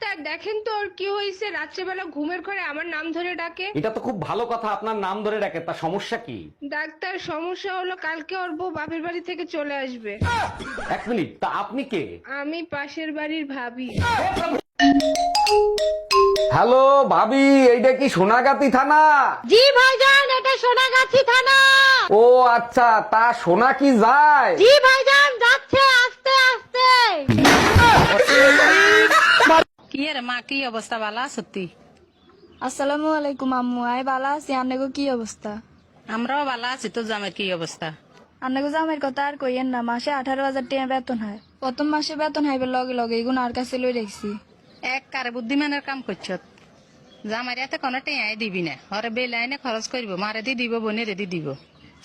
Doctor দেখেন তো ওর কি হয়েছে, রাত্রেবেলা ঘুমের ঘরে আমার নাম ধরে ডাকে। এটা তো খুব ভালো কথা, আপনার নাম ধরে ডাকে, তা সমস্যা কি? ডাক্তার সমস্যা হলো কালকে ওর বউ বাপের বাড়ি থেকে চলে আসবে। এক মিনিট, তা আপনি কে? আমি পাশের বাড়ির ভাবি। হ্যালো ভাবি, এইটা কি সোনাগাতি থানা? জি ভাইজান, এটা সোনাগাছি থানা। ও আচ্ছা, তা সোনা কি যায়? জি ভাইজান, যাচ্ছে আস্তে আস্তে। কি রে মা, কি অবস্থা? বালা সত্যি? আসসালামু আলাইকুম আম্মু, আই বালা আছি। আন্নাগো কি অবস্থা? আমরাও বালা আছি। তো জামের কি অবস্থা? আন্নাগো জামের কথা আর কইয়েন না, মাসে 18,000 টাকা বেতন হয়। প্রথম মাসে বেতন হাইবে লগে লগে এগুলো আর কাছে লই রাখছি। এক কারে বুদ্ধিমানের কাম করছ। জামাই এতে কোনো টেঁয়াই দিবি না, হরে বেলাইনে খরচ করব, মারে দি দিব, বোনের দি দিব।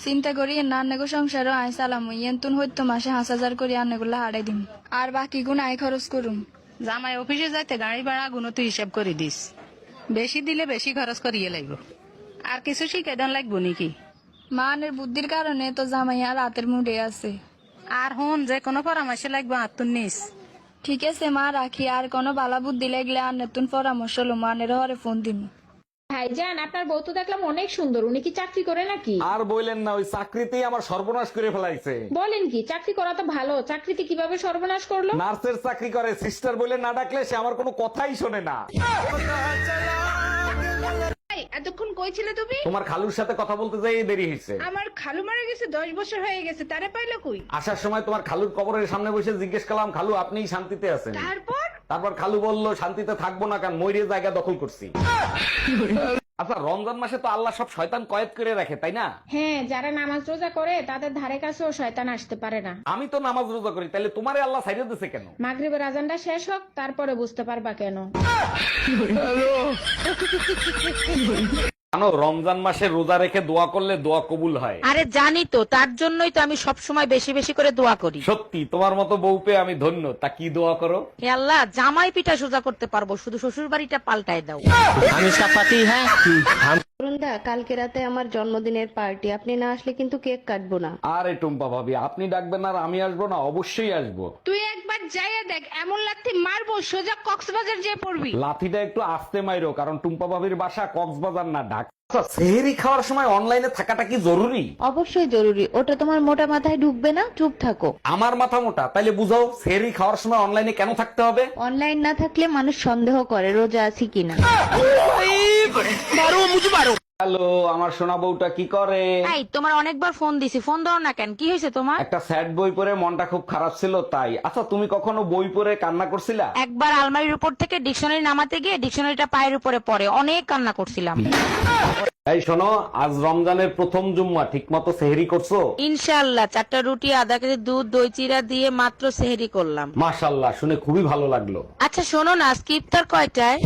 চিন্তা করি না, আন্নাগো সংসারও আই চালাম, ইয়েন্তুন হইতো মাসে 5,000 করে আন্নাগুলো হারাই দিম, আর বাকি গুণ আই খরচ করুম। জামাই অফিসে যাইতে গাড়ি ভাড়া গুনো তুই হিসাব করে দিস। বেশি দিলে বেশি খরচ করিয়ে লাগবো। আর কিছু শিখে দেন লাগবো নাকি? মানের বুদ্ধির কারণে তো জামাই আর রাতের মুডে আছে। আর হন, যে কোনো পরামর্শ লাগবে আত্মন নিস। ঠিক আছে মা, রাখি। আর কোনো বালা বুদ্ধি লাগলে আর নতুন পরামর্শ লো, মানের হরে ফোন দিম। ভাইজান, আপনার বউ তো দেখলাম অনেক সুন্দর, উনি কি চাকরি করে নাকি? আর বললেন না, ওই চাকরিতেই আমার সর্বনাশ করে ফেলাইছে। বলেন কি, চাকরি করা তো ভালো, চাকরিতে কিভাবে সর্বনাশ করলো? নার্সের চাকরি করে, সিস্টার বলে না ডাকলে সে আমার কোনো কথাই শোনে না। এই, এতক্ষণ কই ছিলে তুমি? তোমার খালুর সাথে কথা বলতে যাই দেরি হয়েছে। আমার খালু মারা গেছে, 10 বছর হয়ে গেছে, তারে পাইলো কই? আসার সময় তোমার খালুর কবরের সামনে বসে জিজ্ঞেস করলাম, খালু আপনিই শান্তিতে আছেন? তারপর খালু বলল, শান্তিতে থাকবো না, কারণ ময়ূরের জায়গা দখল করছি। আচ্ছা, রমজান মাসে তো আল্লাহ সব শয়তান কয়েদ করে রাখে, তাই না? হ্যাঁ, যারা নামাজ রোজা করে তাদের ধারে কাছেও শয়তান আসতে পারে না। আমি তো নামাজ রোজা করি, তাহলে তোমারে আল্লাহ ছাইড়ে দিছে কেন? মাগরিবের আজানটা শেষ হোক, তারপরে বুঝতে পারবা কেন। জানো, রমজান মাসে রোজা রেখে দোয়া করলে দোয়া কবুল হয়। আরে জানি তো, তার জন্যই তো আমি সব সময় বেশি বেশি করে দোয়া করি। সত্যি তোমার মতো বউ পেয়ে আমি ধন্য। তা কি দোয়া করো? হে আল্লাহ, জামাই পিঠা সোজা করতে পারবো, শুধু শ্বশুর বাড়িটা পাল্টায় দাও। অরুণদা, কালকে রাতে আমার জন্মদিনের পার্টি, আপনি না আসলে কিন্তু কেক কাটবো না। আরে টুম্পা ভাবি, আপনি ডাকবেন আর আমি আসবো না? অবশ্যই আসবো। তুই একবার যাইয়া দেখ, এমন লাথি মারবো সোজা কক্সবাজার যেয়ে পড়বি। লাঠিটা একটু আস্তে মাইরো, কারণ টুম্পা ভাবির বাসা কক্সবাজার না, ঢাকা। আচ্ছা, সেহরি খাওয়ার সময় অনলাইনে থাকাটা কি জরুরি? অবশ্যই জরুরি, ওটা তোমার মোটা মাথায় ঢুকবে না, চুপ থাকো। আমার মাথা মোটা, তাইলে বুঝাও সেহরি খাওয়ার সময় অনলাইনে কেন থাকতে হবে? অনলাইন না থাকলে মানুষ সন্দেহ করে রোজা আছি কিনা। হ্যালো, আমার সোনা বউটা কি করে? এই, তোমার অনেকবার ফোন দিছি, ফোন দাও না কেন? কি হয়েছে তোমার? একটা স্যাড বই পড়ে মনটা খুব খারাপ ছিল, তাই। আচ্ছা, তুমি কখনো বই পড়ে কান্না করছিলা? একবার আলমারির উপর থেকে ডিকশনারি নামাতে গিয়ে ডিকশনারিটা পায়ের উপরে পড়ে অনেক কান্না করছিলাম। এই শোনো, আজ রমজানের প্রথম জুম্মা, ঠিক মতো সেহরি করছো? ইনশাআল্লাহ 4টা রুটি, আধা কেজি দুধ, দই চিরা দিয়ে মাত্র সেহরি করলাম। মাশাআল্লাহ, শুনে খুবই ভালো লাগলো। আচ্ছা শোনো না, আজকে ইফতার কয়টায়?